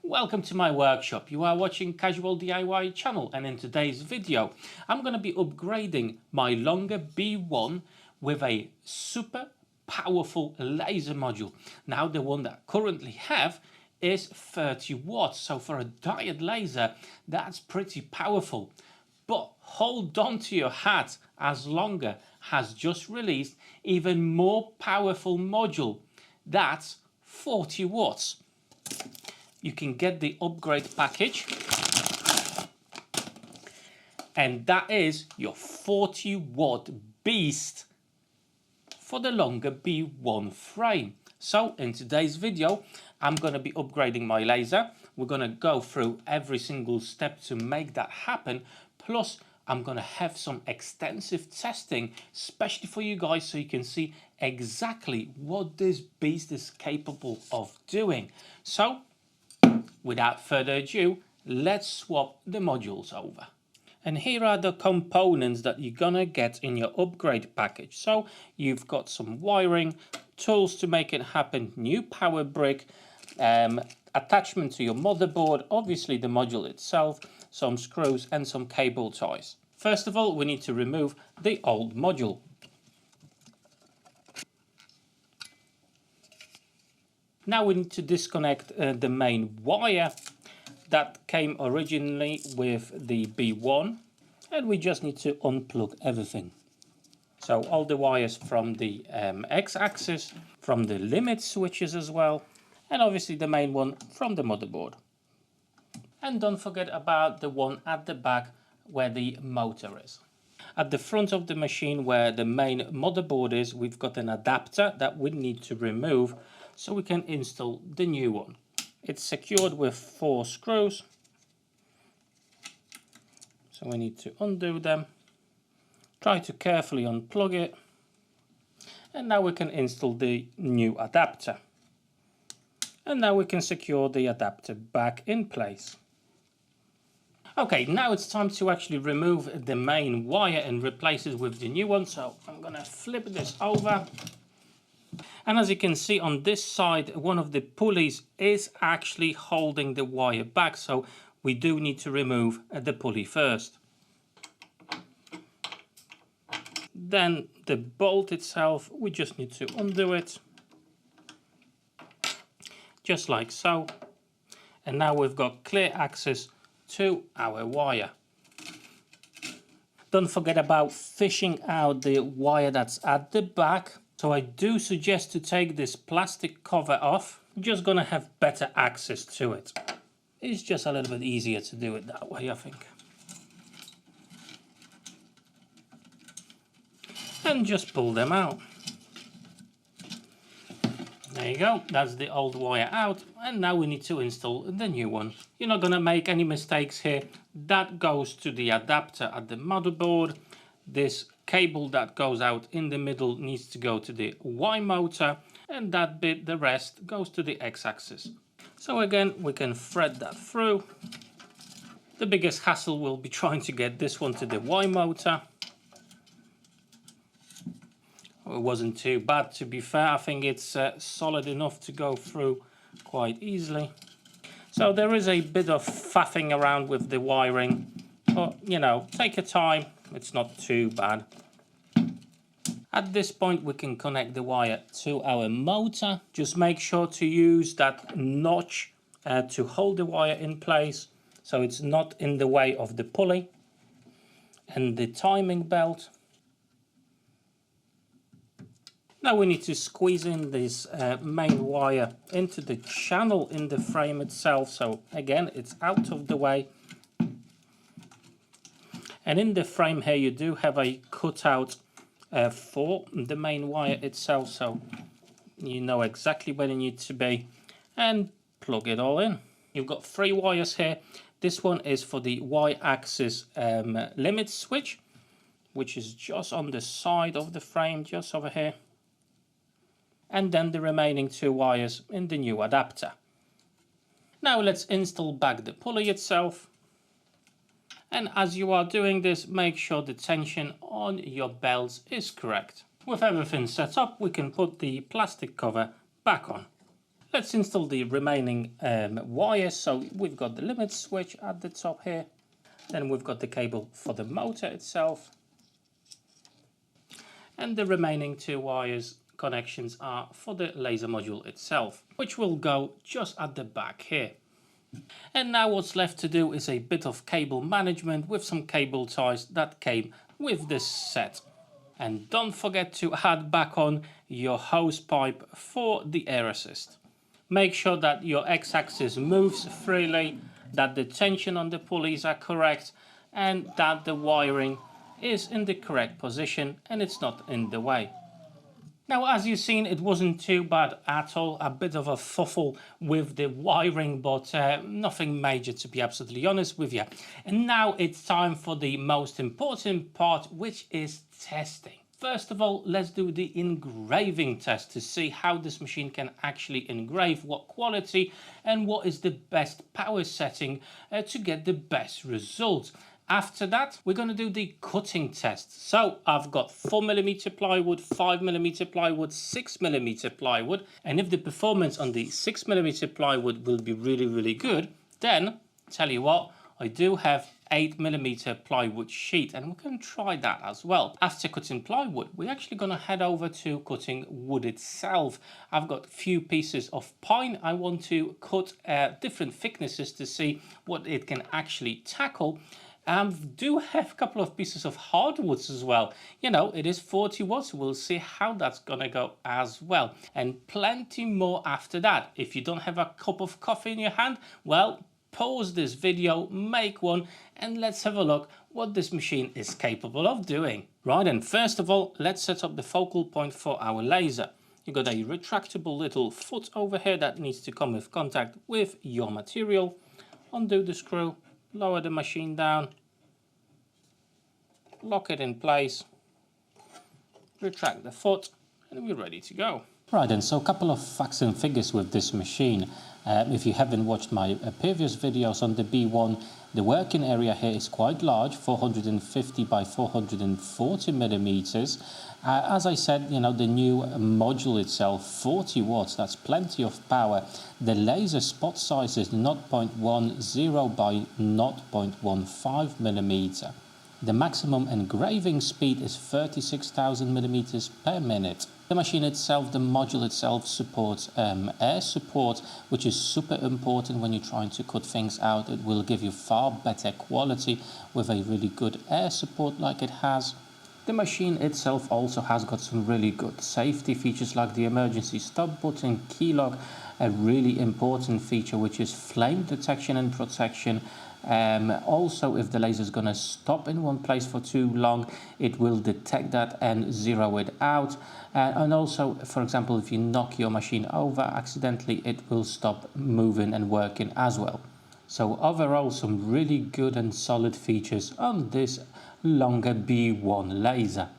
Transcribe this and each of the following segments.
Welcome to my workshop. You are watching Casual DIY channel, and in today's video I'm going to be upgrading my longer B1 with a super powerful laser module. Now the one that I currently have is 30 watts, so for a diode laser that's pretty powerful. But hold on to your hat, as Longer has just released even more powerful module that's 40 watts. You can get the upgrade package, and that is your 40 watt beast for the Longer B1 frame. So in today's video I'm going to be upgrading my laser. We're going to go through every single step to make that happen, plus I'm going to have some extensive testing especially for you guys, so you can see exactly what this beast is capable of doing. So without further ado, let's swap the modules over. And here are the components that you're gonna get in your upgrade package. So you've got some wiring, tools to make it happen, new power brick, attachment to your motherboard, obviously the module itself, some screws and some cable ties. First of all, we need to remove the old module. Now we need to disconnect the main wire that came originally with the B1, and we just need to unplug everything. So all the wires from the X-axis, from the limit switches as well, and obviously the main one from the motherboard. And don't forget about the one at the back where the motor is. At the front of the machine where the main motherboard is, we've got an adapter that we need to remove so we can install the new one. It's secured with 4 screws, so we need to undo them, try to carefully unplug it, and now we can install the new adapter. And now we can secure the adapter back in place. Okay, now it's time to actually remove the main wire and replace it with the new one, so I'm gonna flip this over. And as you can see on this side, one of the pulleys is actually holding the wire back, so we do need to remove the pulley first. Then the bolt itself, we just need to undo it, just like so. And now we've got clear access to our wire. Don't forget about fishing out the wire that's at the back. So I do suggest to take this plastic cover off. You're just gonna have better access to it. It's just a little bit easier to do it that way, I think. And just pull them out. There you go, that's the old wire out, and now we need to install the new one. You're not gonna make any mistakes here. That goes to the adapter at the motherboard. This cable that goes out in the middle needs to go to the Y motor, and that bit, the rest, goes to the X-axis. So again, we can thread that through. The biggest hassle will be trying to get this one to the Y motor. It wasn't too bad, to be fair. I think it's solid enough to go through quite easily. So there is a bit of faffing around with the wiring, but you know, take your time, it's not too bad. At this point we can connect the wire to our motor. Just make sure to use that notch to hold the wire in place so it's not in the way of the pulley. And the timing belt. Now we need to squeeze in this main wire into the channel in the frame itself, so again it's out of the way. And in the frame here you do have a cutout for the main wire itself, so you know exactly where they need to be, and plug it all in. You've got 3 wires here. This one is for the Y-axis limit switch, which is just on the side of the frame, just over here. And then the remaining 2 wires in the new adapter. Now let's install back the pulley itself. And as you are doing this, make sure the tension on your belts is correct. With everything set up, we can put the plastic cover back on. Let's install the remaining wires. So we've got the limit switch at the top here. Then we've got the cable for the motor itself. And the remaining 2 wires connections are for the laser module itself, which will go just at the back here. And now what's left to do is a bit of cable management with some cable ties that came with this set. And don't forget to add back on your hose pipe for the air assist. Make sure that your x-axis moves freely, that the tension on the pulleys are correct, and that the wiring is in the correct position and it's not in the way. Now, as you've seen, it wasn't too bad at all. A bit of a fuffle with the wiring, but nothing major, to be absolutely honest with you. And now it's time for the most important part, which is testing. First of all, let's do the engraving test to see how this machine can actually engrave, what quality and what is the best power setting to get the best results. After that, we're going to do the cutting test. So I've got 4mm plywood, 5mm plywood, 6mm plywood. And if the performance on the 6mm plywood will be really good, then tell you what, I do have 8mm plywood sheet, and we can try that as well. After cutting plywood, we're actually going to head over to cutting wood itself. I've got a few pieces of pine. I want to cut different thicknesses to see what it can actually tackle. Do have a couple of pieces of hardwoods as well. You know, it is 40 watts. We'll see how that's gonna go as well. And plenty more after that. If you don't have a cup of coffee in your hand, well, pause this video, make one, and let's have a look what this machine is capable of doing. Right, and first of all, let's set up the focal point for our laser. You've got a retractable little foot over here that needs to come with contact with your material. Undo the screw, lower the machine down, lock it in place, retract the foot, and we're ready to go. Right, and so a couple of facts and figures with this machine. If you haven't watched my previous videos on the B1, the working area here is quite large, 450 by 440 millimeters. As I said, you know, the new module itself, 40 watts, that's plenty of power. The laser spot size is 0.10 by 0.15 millimeter. The maximum engraving speed is 36,000 millimeters per minute. The machine itself, the module itself, supports air support, which is super important when you're trying to cut things out. It will give you far better quality with a really good air support like it has. The machine itself also has got some really good safety features like the emergency stop button, key lock, a really important feature which is flame detection and protection. Also, if the laser is going to stop in one place for too long, it will detect that and zero it out. And also, for example, if you knock your machine over accidentally, it will stop moving and working as well. So overall, some really good and solid features on this longer B1 laser.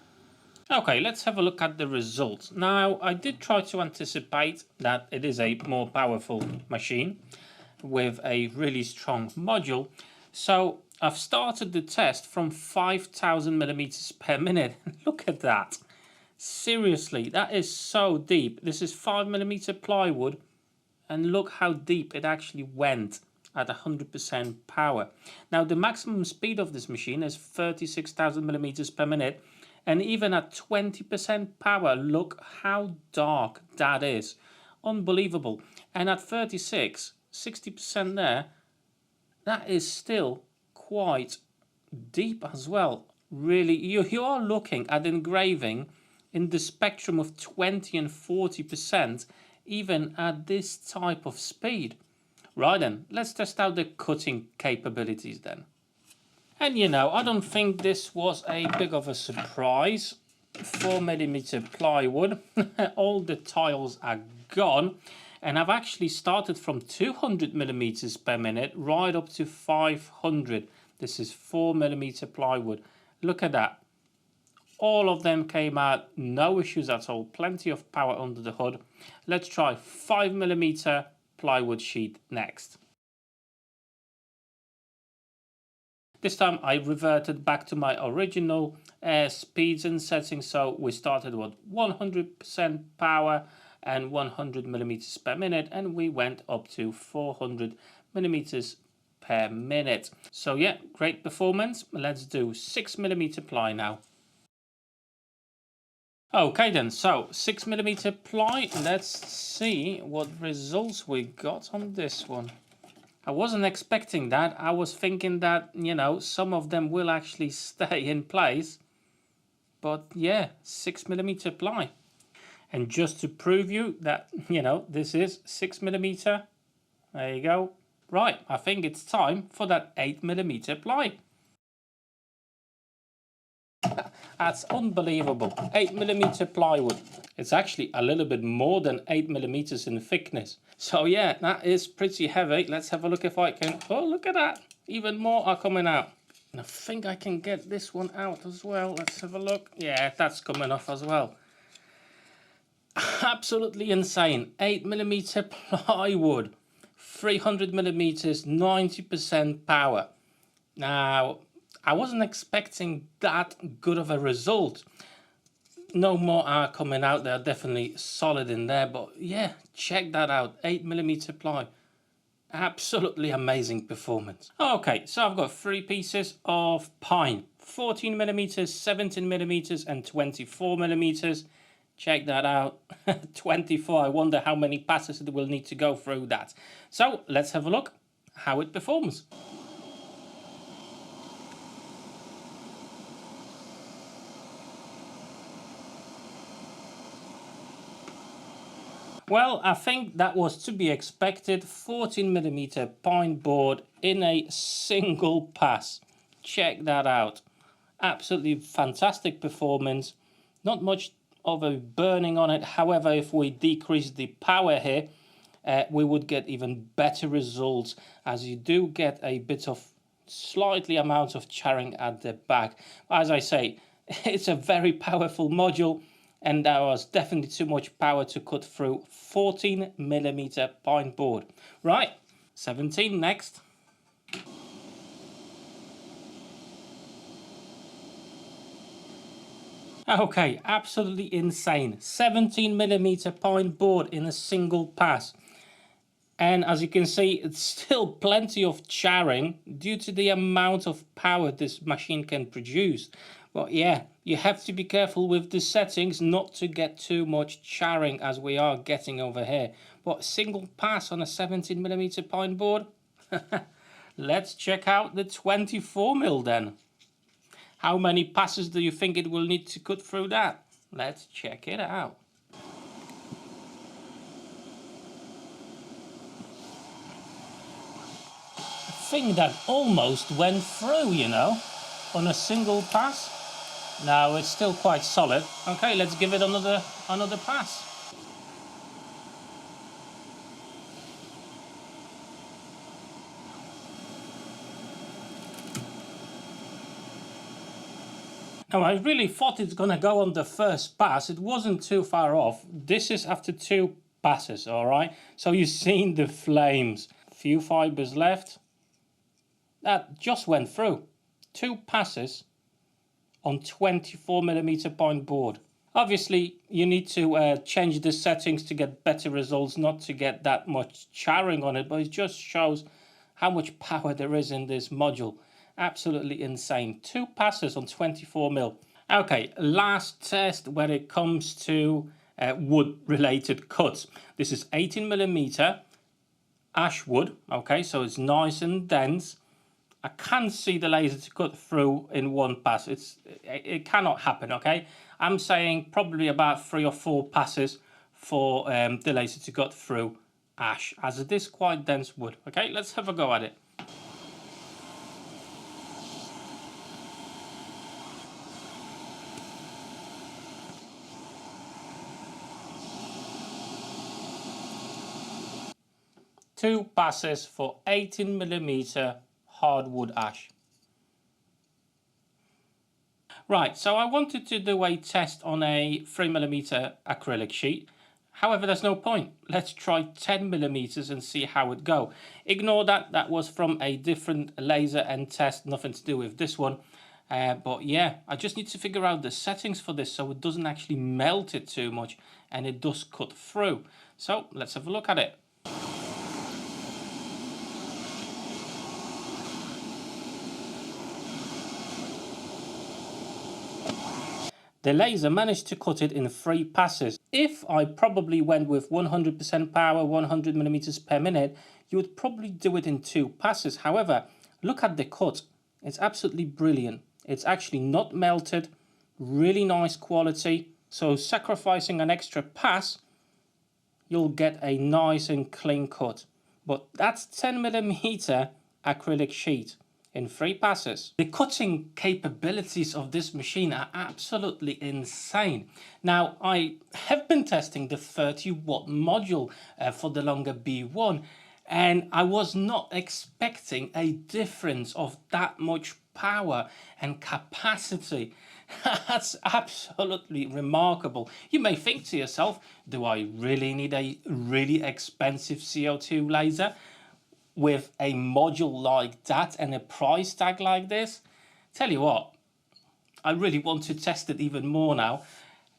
Okay, let's have a look at the results. Now, I did try to anticipate that it is a more powerful machine with a really strong module. So I've started the test from 5,000 millimeters per minute. Look at that. Seriously, that is so deep. This is 5mm plywood, and look how deep it actually went at 100% power. Now, the maximum speed of this machine is 36,000 millimeters per minute, and even at 20% power, look how dark that is. Unbelievable. And at 36, 60% there, that is still quite deep as well. Really, you are looking at engraving in the spectrum of 20 and 40%, even at this type of speed. Right then, let's test out the cutting capabilities then. And you know, I don't think this was a big of a surprise. 4mm plywood, all the tiles are gone. And I've actually started from 200 millimeters per minute right up to 500. This is 4mm plywood. Look at that. All of them came out, no issues at all. Plenty of power under the hood. Let's try 5mm plywood sheet next. This time I reverted back to my original speeds and settings. So we started with 100% power. and 100 millimeters per minute, and we went up to 400 millimeters per minute. So yeah, great performance. Let's do 6mm ply now. Okay then, so 6mm ply. Let's see what results we got on this one. I wasn't expecting that. I was thinking that, you know, some of them will actually stay in place. But yeah, 6mm ply. And just to prove you that, you know, this is 6mm. There you go. Right, I think it's time for that 8mm ply. That's unbelievable. 8mm plywood. It's actually a little bit more than 8mm in thickness. So yeah, that is pretty heavy. Let's have a look if I can. Oh, look at that. Even more are coming out. And I think I can get this one out as well. Let's have a look. Yeah, that's coming off as well. Absolutely insane. 8mm plywood. 300mm, 90% power. Now, I wasn't expecting that good of a result. No more are coming out. They're definitely solid in there. But yeah, check that out. 8mm ply. Absolutely amazing performance. Okay, so I've got 3 pieces of pine. 14mm, 17mm and 24mm. Check that out. 24. I wonder how many passes it will need to go through that. So let's have a look how it performs. Well, I think that was to be expected. 14mm pine board in a single pass. Check that out. Absolutely fantastic performance. Not much of a burning on it. However, if we decrease the power here, we would get even better results, as you do get a bit of slightly amount of charring at the back. As I say, it's a very powerful module, and there was definitely too much power to cut through 14mm pine board. Right, 17 next. Okay, absolutely insane. 17mm pine board in a single pass. And as you can see, it's still plenty of charring due to the amount of power this machine can produce. But yeah, you have to be careful with the settings not to get too much charring as we are getting over here. But single pass on a 17mm pine board? Let's check out the 24mm then. How many passes do you think it will need to cut through that? Let's check it out. Thing that almost went through, you know, on a single pass. Now it's still quite solid. Okay, let's give it another pass. Now I really thought it's gonna go on the first pass. It wasn't too far off. This is after 2 passes, all right? So you've seen the flames. Few fibers left. That just went through. 2 passes on 24mm pine board. Obviously, you need to change the settings to get better results, not to get that much charring on it, but it just shows how much power there is in this module. Absolutely insane. 2 passes on 24mm. Okay, last test when it comes to wood-related cuts. This is 18mm ash wood. Okay, so it's nice and dense. I can't see the laser to cut through in 1 pass. It cannot happen, okay? I'm saying probably about 3 or 4 passes for the laser to cut through ash, as it is quite dense wood. Okay, let's have a go at it. Two passes for 18mm hardwood ash. Right, so I wanted to do a test on a 3mm acrylic sheet. However, there's no point. Let's try 10mm and see how it go. Ignore that, that was from a different laser and test, nothing to do with this one. But yeah, I just need to figure out the settings for this so it doesn't actually melt it too much and it does cut through. So let's have a look at it. The laser managed to cut it in 3 passes. If I probably went with 100% power, 100 millimeters per minute, you would probably do it in 2 passes. However, look at the cut. It's absolutely brilliant. It's actually not melted, really nice quality. So sacrificing an extra pass, you'll get a nice and clean cut. But that's 10 millimeter acrylic sheet in 3 passes. The cutting capabilities of this machine are absolutely insane. Now, I have been testing the 30-watt module for the longer B1, and I was not expecting a difference of that much power and capacity. That's absolutely remarkable. You may think to yourself, do I really need a really expensive CO2 laser with a module like that and a price tag like this? Tell you what, I really want to test it even more now.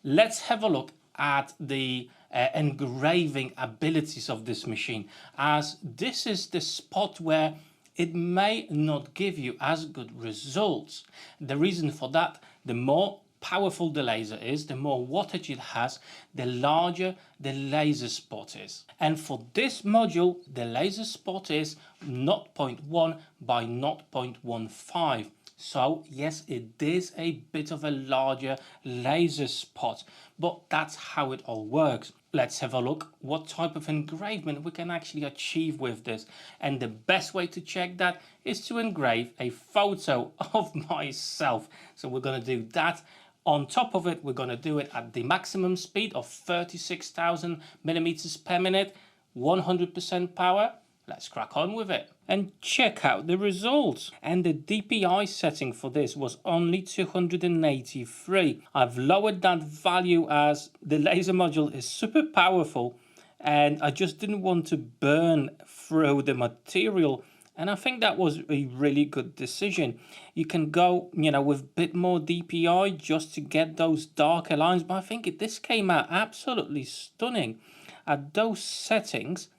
Let's have a look at the engraving abilities of this machine, as this is the spot where it may not give you as good results. The reason for that, the more powerful the laser is, the more wattage it has, the larger the laser spot is. And for this module, the laser spot is 0.1 by 0.15. So yes, it is a bit of a larger laser spot, but that's how it all works. Let's have a look what type of engravement we can actually achieve with this. And the best way to check that is to engrave a photo of myself. So we're going to do that. On top of it, we're going to do it at the maximum speed of 36,000 millimeters per minute, 100% power. Let's crack on with it and check out the results. And the DPI setting for this was only 283. I've lowered that value as the laser module is super powerful and I just didn't want to burn through the material. And I think that was a really good decision. You can go, with a bit more DPI just to get those darker lines. But I think this came out absolutely stunning at those settings.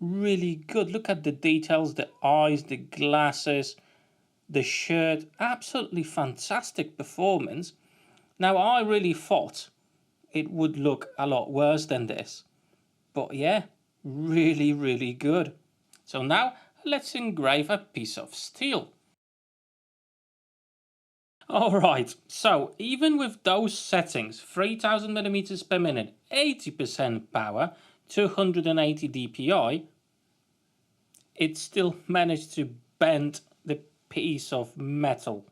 Really good. Look at the details, the eyes, the glasses, the shirt. Absolutely fantastic performance. Now, I really thought it would look a lot worse than this. But yeah, really, really good. So now let's engrave a piece of steel. Alright, so even with those settings, 3000 millimeters per minute, 80% power, 280 DPI, it still managed to bend the piece of metal,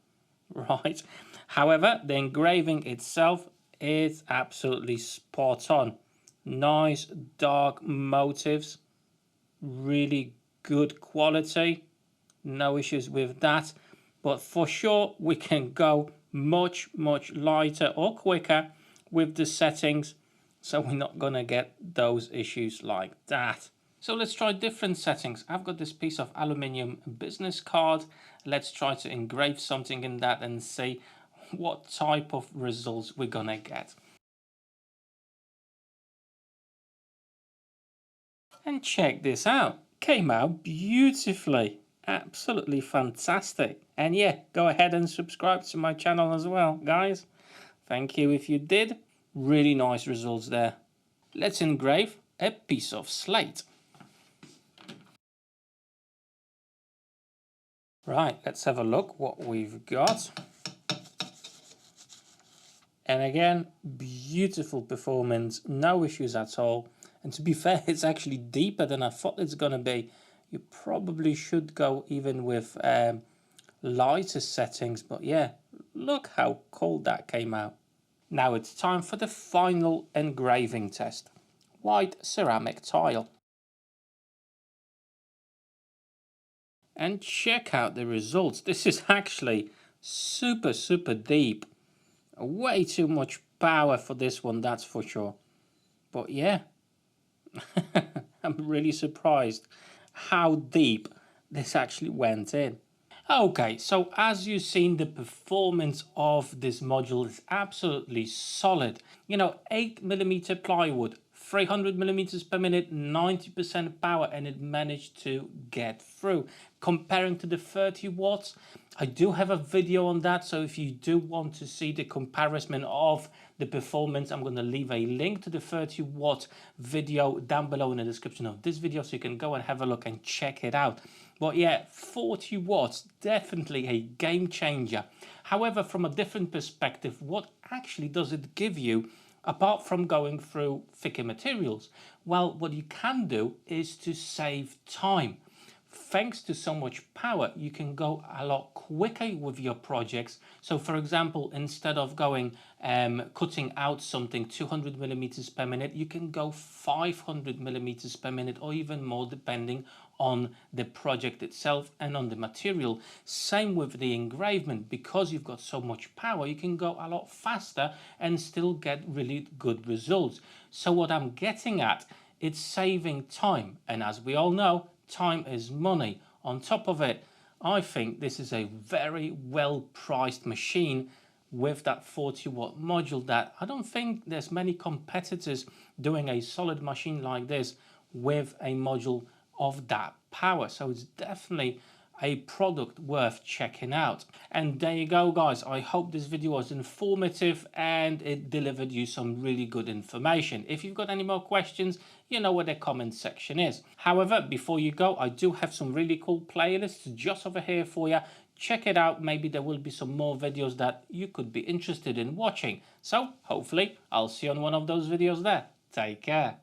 right? However, the engraving itself is absolutely spot on. Nice dark motifs, really good quality, no issues with that. But for sure, we can go much lighter or quicker with the settings, so we're not gonna get those issues like that. So let's try different settings. I've got this piece of aluminium business card. Let's try to engrave something in that and see what type of results we're gonna get. And check this out. Came out beautifully. Absolutely fantastic. And yeah, go ahead and subscribe to my channel as well, guys. Thank you if you did. Really nice results there. Let's engrave a piece of slate. Right, let's have a look what we've got. And again, beautiful performance, no issues at all. And to be fair, it's actually deeper than I thought it's going to be. You probably should go even with lighter settings, but yeah, look how cool that came out. Now it's time for the final engraving test. White ceramic tile. And check out the results. This is actually super deep. Way too much power for this one, that's for sure. But yeah, I'm really surprised how deep this actually went in. Okay, so as you've seen, the performance of this module is absolutely solid. 8mm plywood, 300 millimeters per minute, 90% power, and it managed to get through. Comparing to the 30 watts, I do have a video on that, so if you do want to see the comparison of the performance, I'm going to leave a link to the 30 watt video down below in the description of this video, so you can go and have a look and check it out. But yeah, 40 watts, definitely a game changer. However, from a different perspective, what actually does it give you apart from going through thicker materials? Well, what you can do is to save time. Thanks to so much power, you can go a lot quicker with your projects. So for example, instead of going cutting out something 200 millimeters per minute, you can go 500 millimeters per minute or even more, depending on the project itself and on the material. Same with the engraving. Because you've got so much power, you can go a lot faster and still get really good results. So what I'm getting at, it's saving time, and as we all know, time is money. On top of it, I think this is a very well priced machine with that 40 watt module that I don't think there's many competitors doing a solid machine like this with a module of that power. So it's definitely a product worth checking out. And there you go, guys. I hope this video was informative and it delivered you some really good information. If you've got any more questions, you know where the comment section is. However, before you go, I do have some really cool playlists just over here for you. Check it out. Maybe there will be some more videos that you could be interested in watching. So hopefully I'll see you on one of those videos there. Take care.